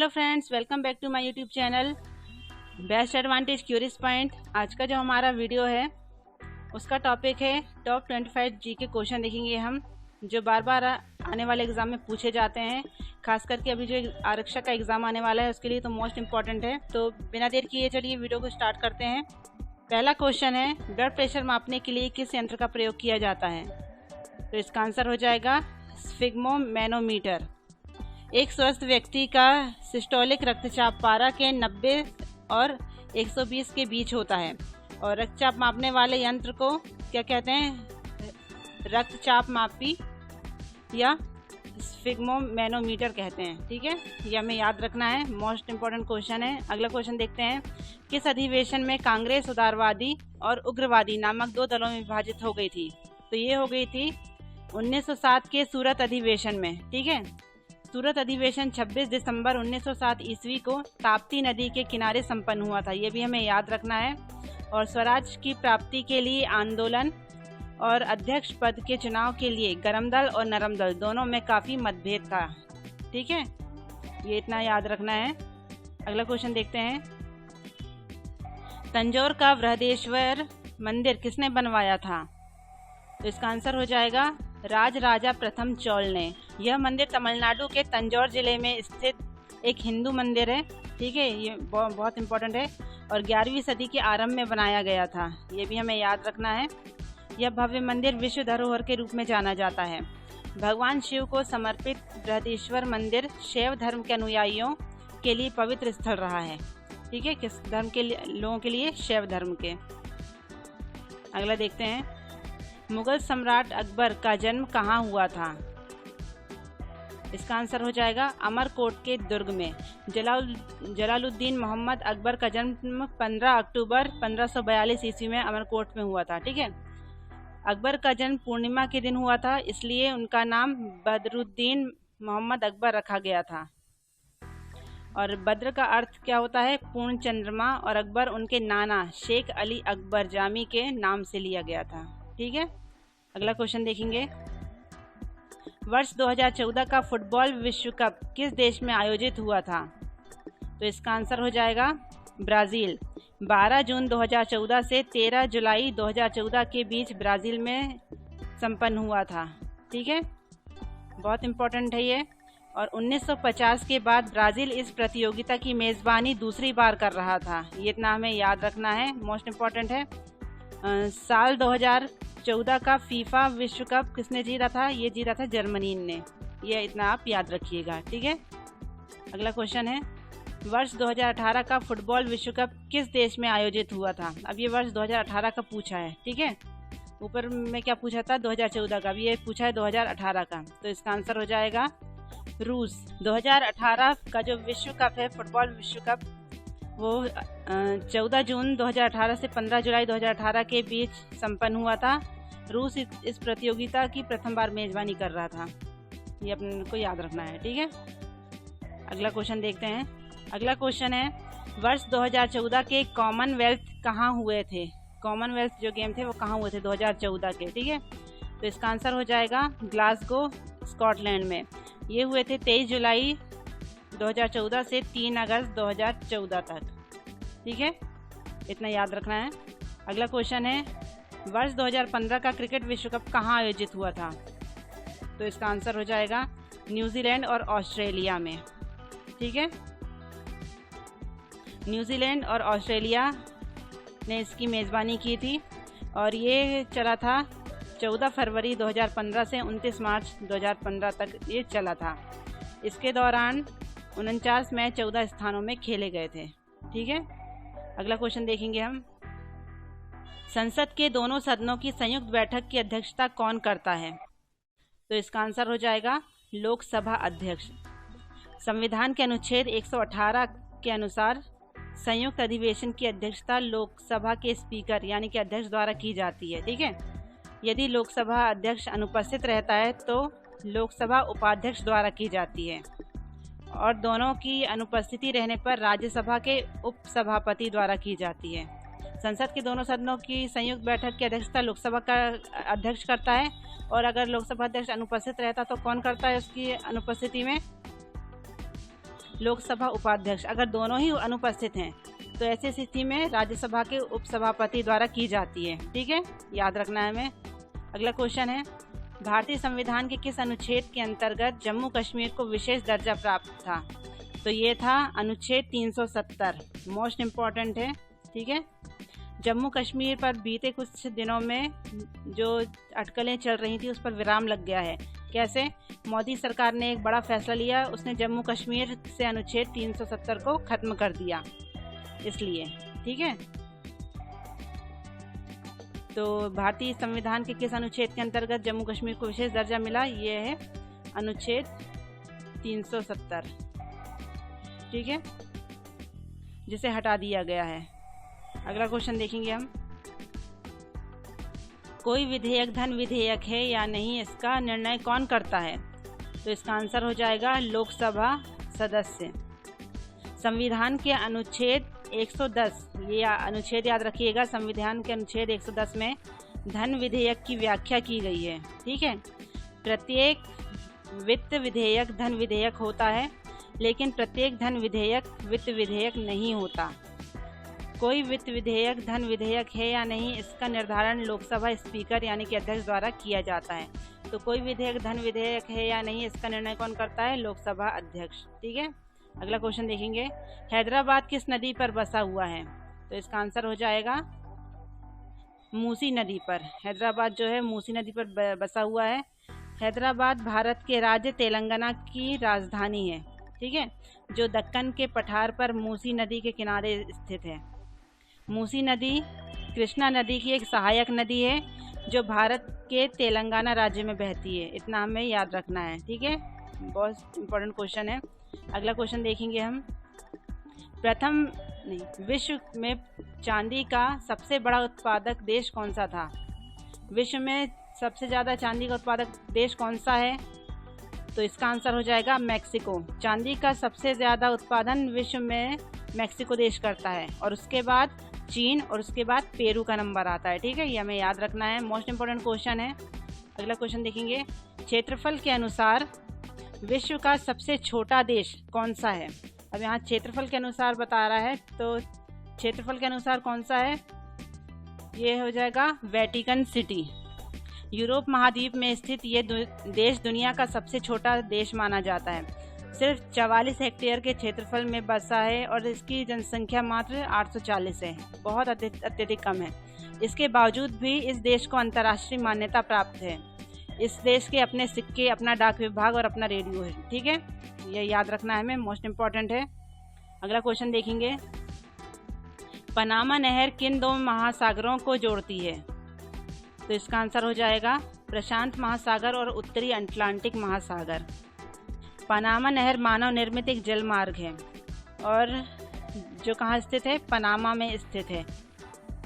Hello friends, welcome back to my YouTube channel best advantage curious point. आज का जो हमारा वीडियो है उसका टॉपिक है टॉप 25 जीके क्वेश्चन देखेंगे हम, जो बार बार आने वाले एग्ज़ाम में पूछे जाते हैं। खास करके अभी जो आरक्षक का एग्ज़ाम आने वाला है उसके लिए तो मोस्ट इम्पॉर्टेंट है। तो बिना देर किए चलिए वीडियो को स्टार्ट करते हैं। पहला क्वेश्चन है, ब्लड प्रेशर मापने के लिए किस यंत्र का प्रयोग किया जाता है? तो इसका आंसर हो जाएगा स्फिग्मोमैनोमीटर। एक स्वस्थ व्यक्ति का सिस्टोलिक रक्तचाप पारा के 90 और 120 के बीच होता है और रक्तचाप मापने वाले यंत्र को क्या कहते हैं? रक्तचाप मापी या स्फिग्मोमैनोमीटर कहते हैं। ठीक है, ये हमें याद रखना है, मोस्ट इम्पॉर्टेंट क्वेश्चन है। अगला क्वेश्चन देखते हैं, किस अधिवेशन में कांग्रेस उदारवादी और उग्रवादी नामक दो दलों में विभाजित हो गई थी? तो ये हो गई थी 1907 के सूरत अधिवेशन में। ठीक है, सूरत अधिवेशन 26 दिसंबर 1907 ईस्वी को ताप्ती नदी के किनारे संपन्न हुआ था, ये भी हमें याद रखना है। और स्वराज की प्राप्ति के लिए आंदोलन और अध्यक्ष पद के चुनाव के लिए गरम दल और नरम दल दोनों में काफ़ी मतभेद था। ठीक है, ये इतना याद रखना है। अगला क्वेश्चन देखते हैं, तंजौर का बृहदेश्वर मंदिर किसने बनवाया था? तो इसका आंसर हो जाएगा राजराजा प्रथम चोल ने। यह मंदिर तमिलनाडु के तंजौर जिले में स्थित एक हिंदू मंदिर है। ठीक है, ये बहुत इंपॉर्टेंट है और 11वीं सदी के आरंभ में बनाया गया था, ये भी हमें याद रखना है। यह भव्य मंदिर विश्व धरोहर के रूप में जाना जाता है। भगवान शिव को समर्पित बृहदेश्वर मंदिर शैव धर्म के अनुयायियों के लिए पवित्र स्थल रहा है। ठीक है, किस धर्म के लोगों के लिए? शैव धर्म के। अगला देखते हैं, मुगल सम्राट अकबर का जन्म कहाँ हुआ था? इसका आंसर हो जाएगा अमरकोट के दुर्ग में। जलालुद्दीन मोहम्मद अकबर का जन्म 15 अक्टूबर 1542 ईस्वी में अमरकोट में हुआ था। ठीक है, अकबर का जन्म पूर्णिमा के दिन हुआ था, इसलिए उनका नाम बदरुद्दीन मोहम्मद अकबर रखा गया था। और बद्र का अर्थ क्या होता है? पूर्ण चंद्रमा। और अकबर उनके नाना शेख अली अकबर जामी के नाम से लिया गया था। ठीक है, अगला क्वेश्चन देखेंगे, वर्ष 2014 का फुटबॉल विश्व कप किस देश में आयोजित हुआ था? तो इसका आंसर हो जाएगा ब्राज़ील। 12 जून 2014 से 13 जुलाई 2014 के बीच ब्राज़ील में संपन्न हुआ था। ठीक है, बहुत इम्पोर्टेंट है ये। और 1950 के बाद ब्राज़ील इस प्रतियोगिता की मेज़बानी दूसरी बार कर रहा था, ये इतना हमें याद रखना है, मोस्ट इम्पॉर्टेंट है। साल 2014 का फीफा विश्व कप किसने जीता था? ये जीता था जर्मनी ने, ये इतना आप याद रखिएगा। ठीक है, अगला क्वेश्चन है, वर्ष 2018 का फुटबॉल विश्व कप किस देश में आयोजित हुआ था? अब ये वर्ष 2018 का पूछा है। ठीक है, ऊपर में क्या पूछा था? 2014 का, अब ये पूछा है 2018 का, तो इसका आंसर हो जाएगा रूस। 2018 का जो विश्व कप है, फुटबॉल विश्व कप, वो 14 जून 2018 से 15 जुलाई 2018 के बीच संपन्न हुआ था। रूस इस प्रतियोगिता की प्रथम बार मेजबानी कर रहा था, ये अपने को याद रखना है। ठीक है, अगला क्वेश्चन देखते हैं। अगला क्वेश्चन है, वर्ष 2014 के कॉमनवेल्थ कहाँ हुए थे? कॉमनवेल्थ जो गेम थे वो कहाँ हुए थे 2014 के? ठीक है, तो इसका आंसर हो जाएगा ग्लासगो, स्कॉटलैंड में। ये हुए थे 23 जुलाई 2014 से 3 अगस्त 2014 तक। ठीक है, इतना याद रखना है। अगला क्वेश्चन है, वर्ष 2015 का क्रिकेट विश्व कप कहाँ आयोजित हुआ था? तो इसका आंसर हो जाएगा न्यूजीलैंड और ऑस्ट्रेलिया में। ठीक है, न्यूजीलैंड और ऑस्ट्रेलिया ने इसकी मेज़बानी की थी और ये चला था 14 फरवरी 2015 से 29 मार्च 2015 तक ये चला था। इसके दौरान 49 मैच 14 स्थानों में खेले गए थे। ठीक है, अगला क्वेश्चन देखेंगे हम, संसद के दोनों सदनों की संयुक्त बैठक की अध्यक्षता कौन करता है? तो इसका आंसर हो जाएगा लोकसभा अध्यक्ष। संविधान के अनुच्छेद 118 के अनुसार संयुक्त अधिवेशन की अध्यक्षता लोकसभा के स्पीकर यानी कि अध्यक्ष द्वारा की जाती है। ठीक है, यदि लोकसभा अध्यक्ष अनुपस्थित रहता है तो लोकसभा उपाध्यक्ष द्वारा की जाती है और दोनों की अनुपस्थिति रहने पर राज्यसभा के उपसभापति द्वारा की जाती है। संसद के दोनों सदनों की संयुक्त बैठक की अध्यक्षता लोकसभा का अध्यक्ष करता है और अगर लोकसभा अध्यक्ष अनुपस्थित रहता तो कौन करता है उसकी अनुपस्थिति में? लोकसभा उपाध्यक्ष। अगर दोनों ही अनुपस्थित हैं तो ऐसी स्थिति में राज्यसभा के उपसभापति द्वारा की जाती है। ठीक है, याद रखना है हमें। अगला क्वेश्चन है, भारतीय संविधान के किस अनुच्छेद के अंतर्गत जम्मू कश्मीर को विशेष दर्जा प्राप्त था? तो ये था अनुच्छेद 370, मोस्ट इम्पॉर्टेंट है। ठीक है, जम्मू कश्मीर पर बीते कुछ दिनों में जो अटकलें चल रही थी उस पर विराम लग गया है। कैसे? मोदी सरकार ने एक बड़ा फैसला लिया, उसने जम्मू कश्मीर से अनुच्छेद 370 को खत्म कर दिया, इसलिए। ठीक है, तो भारतीय संविधान के किस अनुच्छेद के अंतर्गत जम्मू कश्मीर को विशेष दर्जा मिला? ये है अनुच्छेद 370। ठीक है, जिसे हटा दिया गया है। अगला क्वेश्चन देखेंगे हम, कोई विधेयक धन विधेयक है या नहीं, इसका निर्णय कौन करता है? तो इसका आंसर हो जाएगा लोकसभा सदस्य। संविधान के अनुच्छेद 110, ये अनुच्छेद याद रखिएगा, संविधान के अनुच्छेद 110 में धन विधेयक की व्याख्या की गई है। ठीक है, प्रत्येक वित्त विधेयक धन विधेयक होता है, लेकिन प्रत्येक धन विधेयक वित्त विधेयक नहीं होता। कोई वित्त विधेयक धन विधेयक है या नहीं, इसका निर्धारण लोकसभा स्पीकर यानी कि अध्यक्ष द्वारा किया जाता है। तो कोई विधेयक धन विधेयक है या नहीं, इसका निर्णय कौन करता है? लोकसभा अध्यक्ष। ठीक है, अगला क्वेश्चन देखेंगे, हैदराबाद किस नदी पर बसा हुआ है? तो इसका आंसर हो जाएगा मूसी नदी पर। हैदराबाद जो है मूसी नदी पर बसा हुआ है। हैदराबाद भारत के राज्य तेलंगाना की राजधानी है। ठीक है, जो दक्कन के पठार पर मूसी नदी के किनारे स्थित है। मूसी नदी कृष्णा नदी की एक सहायक नदी है जो भारत के तेलंगाना राज्य में बहती है। इतना हमें याद रखना है। ठीक है, बहुत इंपॉर्टेंट क्वेश्चन है। अगला क्वेश्चन देखेंगे हम, विश्व में चांदी का सबसे बड़ा उत्पादक देश कौन सा था? विश्व में सबसे ज़्यादा चांदी का उत्पादक देश कौन सा है? तो इसका आंसर हो जाएगा मैक्सिको। चांदी का सबसे ज़्यादा उत्पादन विश्व में मैक्सिको देश करता है, और उसके बाद चीन, और उसके बाद पेरू का नंबर आता है। ठीक है, ये हमें याद रखना है, मोस्ट इम्पोर्टेंट क्वेश्चन है। अगला क्वेश्चन देखेंगे, क्षेत्रफल के अनुसार विश्व का सबसे छोटा देश कौन सा है? अब यहाँ क्षेत्रफल के अनुसार बता रहा है, तो क्षेत्रफल के अनुसार कौन सा है? ये हो जाएगा वेटिकन सिटी। यूरोप महाद्वीप में स्थित ये देश दुनिया का सबसे छोटा देश माना जाता है। सिर्फ 44 हेक्टेयर के क्षेत्रफल में बसा है और इसकी जनसंख्या मात्र 840 है, बहुत अत्यधिक कम है। इसके बावजूद भी इस देश को अंतर्राष्ट्रीय मान्यता प्राप्त है। इस देश के अपने सिक्के, अपना डाक विभाग और अपना रेडियो है। ठीक है, ये याद रखना है हमें, मोस्ट इम्पॉर्टेंट है। अगला क्वेश्चन देखेंगे, पनामा नहर किन दो महासागरों को जोड़ती है? तो इसका आंसर हो जाएगा प्रशांत महासागर और उत्तरी अटलांटिक महासागर। पनामा नहर मानव निर्मित एक जल मार्ग है और जो कहाँ स्थित है? पनामा में स्थित है।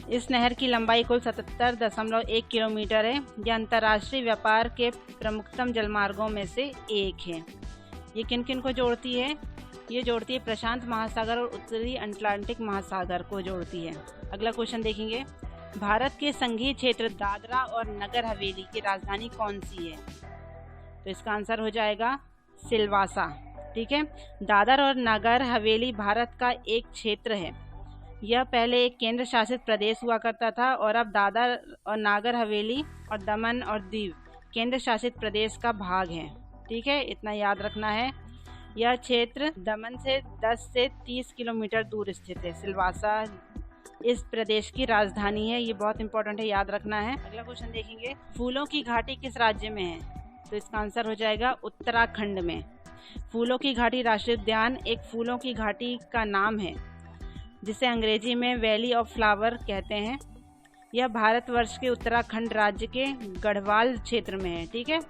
इस नहर की लंबाई कुल 77.1 किलोमीटर है। यह अंतर्राष्ट्रीय व्यापार के प्रमुखतम जलमार्गों में से एक है। ये किन किन को जोड़ती है? ये जोड़ती है प्रशांत महासागर और उत्तरी अटलांटिक महासागर को जोड़ती है। अगला क्वेश्चन देखेंगे, भारत के संघीय क्षेत्र दादरा और नगर हवेली की राजधानी कौन सी है? तो इसका आंसर हो जाएगा सिलवासा। ठीक है, दादर और नगर हवेली भारत का एक क्षेत्र है। यह पहले एक केंद्र शासित प्रदेश हुआ करता था और अब दादर और नागर हवेली और दमन और दीव केंद्र शासित प्रदेश का भाग है। ठीक है, इतना याद रखना है। यह क्षेत्र दमन से 10 से 30 किलोमीटर दूर स्थित है। सिलवासा इस प्रदेश की राजधानी है। ये बहुत इंपॉर्टेंट है, याद रखना है। अगला क्वेश्चन देखेंगे, फूलों की घाटी किस राज्य में है? तो इसका आंसर हो जाएगा उत्तराखंड में। फूलों की घाटी राष्ट्रीय उद्यान एक फूलों की घाटी का नाम है जिसे अंग्रेजी में वैली ऑफ फ्लावर कहते हैं। यह भारतवर्ष के उत्तराखंड राज्य के गढ़वाल क्षेत्र में है। ठीक है,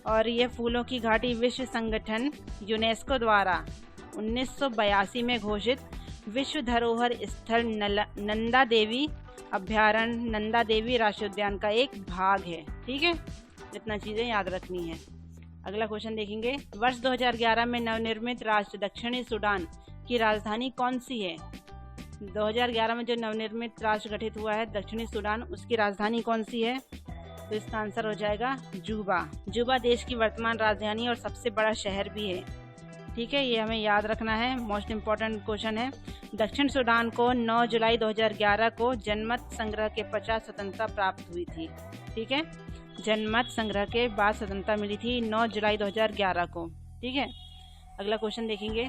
और यह फूलों की घाटी विश्व संगठन यूनेस्को द्वारा 1982 में घोषित विश्व धरोहर स्थल नंदा देवी अभ्यारण्य, नंदा देवी राष्ट्रीय उद्यान का एक भाग है। ठीक है, इतना चीज़ें याद रखनी है। अगला क्वेश्चन देखेंगे, वर्ष 2011 में नवनिर्मित राष्ट्र दक्षिणी सूडान की राजधानी कौन सी है? 2011 में जो नवनिर्मित राष्ट्र गठित हुआ है दक्षिणी सूडान, उसकी राजधानी कौन सी है? तो इसका आंसर हो जाएगा जूबा। जूबा देश की वर्तमान राजधानी और सबसे बड़ा शहर भी है। ठीक है, ये हमें याद रखना है, मोस्ट इम्पॉर्टेंट क्वेश्चन है। दक्षिण सूडान को 9 जुलाई 2011 को जनमत संग्रह के पश्चात स्वतंत्रता प्राप्त हुई थी। ठीक है, जनमत संग्रह के बाद स्वतंत्रता मिली थी 9 जुलाई 2011 को। ठीक है, अगला क्वेश्चन देखेंगे,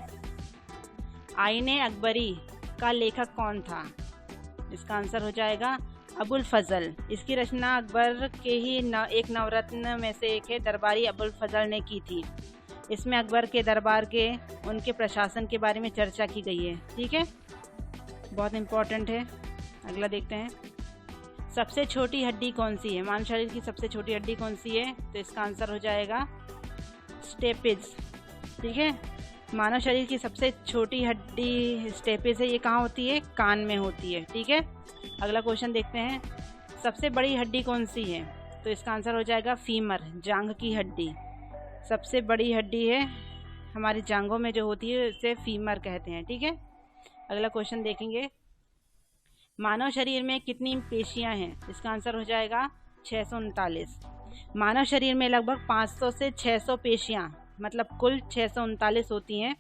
आईने अकबरी का लेखक कौन था? इसका आंसर हो जाएगा अबुल फजल। इसकी रचना अकबर के ही एक नवरत्न में से एक है, दरबारी अबुल फजल ने की थी। इसमें अकबर के दरबार के उनके प्रशासन के बारे में चर्चा की गई है। ठीक है, बहुत इम्पोर्टेंट है। अगला देखते हैं, सबसे छोटी हड्डी कौन सी है? मानव शरीर की सबसे छोटी हड्डी कौन सी है? तो इसका आंसर हो जाएगा स्टेपिज। ठीक है, मानव शरीर की सबसे छोटी हड्डी स्टेपिज है। ये कहाँ होती है? कान में होती है। ठीक है, अगला क्वेश्चन देखते हैं, सबसे बड़ी हड्डी कौन सी है? तो इसका आंसर हो जाएगा फीमर, जांघ की हड्डी। सबसे बड़ी हड्डी है हमारी जांघों में जो होती है उसे फीमर कहते हैं। ठीक है, अगला क्वेश्चन देखेंगे, मानव शरीर में कितनी पेशियां हैं? इसका आंसर हो जाएगा 639। मानव शरीर में लगभग 500 से 600 पेशियां, मतलब कुल 639 होती हैं,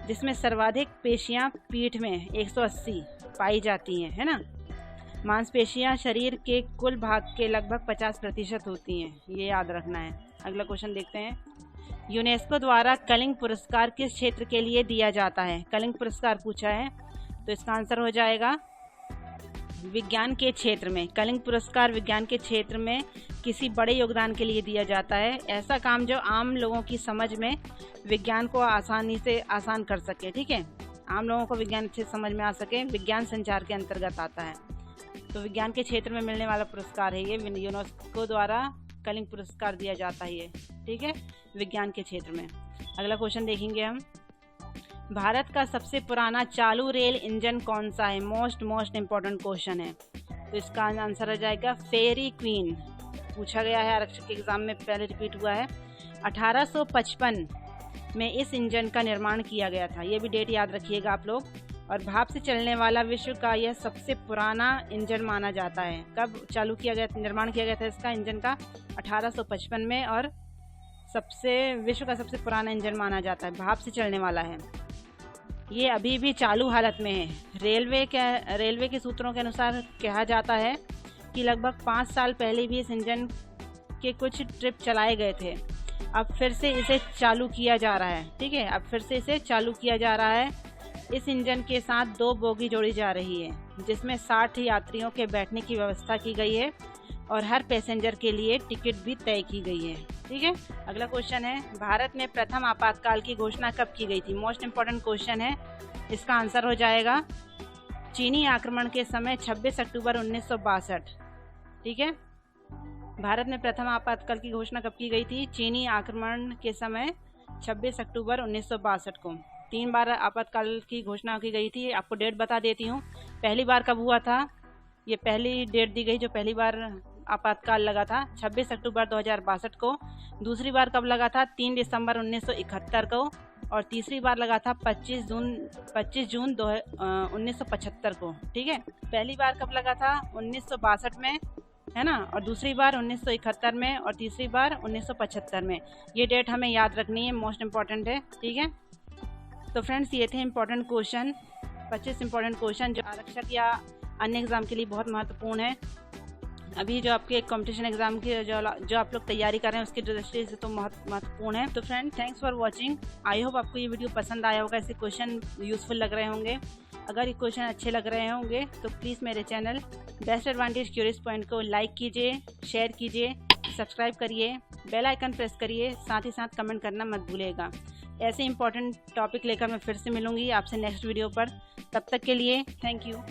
जिसमें सर्वाधिक पेशियां पीठ में 180 पाई जाती हैं, है ना। मांसपेशियां शरीर के कुल भाग के लगभग 50% होती हैं, ये याद रखना है। अगला क्वेश्चन देखते हैं, यूनेस्को द्वारा कलिंग पुरस्कार किस क्षेत्र के लिए दिया जाता है? कलिंग पुरस्कार पूछा है, तो इसका आंसर हो जाएगा विज्ञान के क्षेत्र में। कलिंग पुरस्कार विज्ञान के क्षेत्र में किसी बड़े योगदान के लिए दिया जाता है, ऐसा काम जो आम लोगों की समझ में विज्ञान को आसानी से आसान कर सके। ठीक है, आम लोगों को विज्ञान अच्छे समझ में आ सके, विज्ञान संचार के अंतर्गत आता है। तो विज्ञान के क्षेत्र में मिलने वाला पुरस्कार है ये, यूनेस्को द्वारा कलिंग पुरस्कार दिया जाता है ये। ठीक है, विज्ञान के क्षेत्र में। अगला क्वेश्चन देखेंगे हम, भारत का सबसे पुराना चालू रेल इंजन कौन सा है? मोस्ट इम्पोर्टेंट क्वेश्चन है, तो इसका आंसर हो जाएगा फेरी क्वीन। पूछा गया है आरक्षक के एग्जाम में, पहले रिपीट हुआ है। 1855 में इस इंजन का निर्माण किया गया था, ये भी डेट याद रखिएगा आप लोग। और भाप से चलने वाला विश्व का यह सबसे पुराना इंजन माना जाता है। कब चालू किया गया, निर्माण किया गया था इसका इंजन का? 1855 में, और विश्व का सबसे पुराना इंजन माना जाता है, भाप से चलने वाला है। ये अभी भी चालू हालत में है। रेलवे के सूत्रों के अनुसार कहा जाता है कि लगभग 5 साल पहले भी इस इंजन के कुछ ट्रिप चलाए गए थे। अब फिर से इसे चालू किया जा रहा है। ठीक है, अब फिर से इसे चालू किया जा रहा है। इस इंजन के साथ 2 बोगी जोड़ी जा रही है, जिसमें 60 यात्रियों के बैठने की व्यवस्था की गई है, और हर पैसेंजर के लिए टिकट भी तय की गई है। ठीक है, अगला क्वेश्चन है, भारत में प्रथम आपातकाल की घोषणा कब की गई थी? मोस्ट इम्पोर्टेंट क्वेश्चन है, इसका आंसर हो जाएगा चीनी आक्रमण के समय 26 अक्टूबर 1962। ठीक है, भारत में प्रथम आपातकाल की घोषणा कब की गई थी? चीनी आक्रमण के समय 26 अक्टूबर 1962 को। 3 बार आपातकाल की घोषणा की गई थी। आपको डेट बता देती हूँ, पहली बार कब हुआ था, ये पहली डेट दी गई जो पहली बार आपातकाल लगा था, 26 अक्टूबर 2062 को। दूसरी बार कब लगा था? 3 दिसंबर 1971 को। और तीसरी बार लगा था 25 जून 1975 को। ठीक है, पहली बार कब लगा था? 1962 में, है ना, और दूसरी बार 1971 में, और तीसरी बार 1975 में। ये डेट हमें याद रखनी है, मोस्ट इम्पॉर्टेंट है। ठीक है, तो फ्रेंड्स ये थे इम्पोर्टेंट क्वेश्चन, 25 इम्पोर्टेंट क्वेश्चन जो आरक्षक या अन्य एग्ज़ाम के लिए बहुत महत्वपूर्ण है। अभी जो आपके कंपटीशन एग्ज़ाम की जो आप लोग तैयारी कर रहे हैं उसकी दृष्टि से तो महत्वपूर्ण है। तो friend, thanks for watching. I hope आपको ये वीडियो पसंद आया होगा, ऐसे क्वेश्चन यूज़फुल लग रहे होंगे। अगर ये क्वेश्चन अच्छे लग रहे होंगे तो प्लीज़ मेरे channel best advantage curious point को लाइक कीजिए, शेयर कीजिए, सब्सक्राइब करिए, बेल आइकन प्रेस करिए, साथ ही साथ कमेंट करना मत भूलिएगा। ऐसे इंपॉर्टेंट टॉपिक लेकर मैं फिर से मिलूंगी आपसे नेक्स्ट वीडियो पर। तब तक के लिए थैंक यू।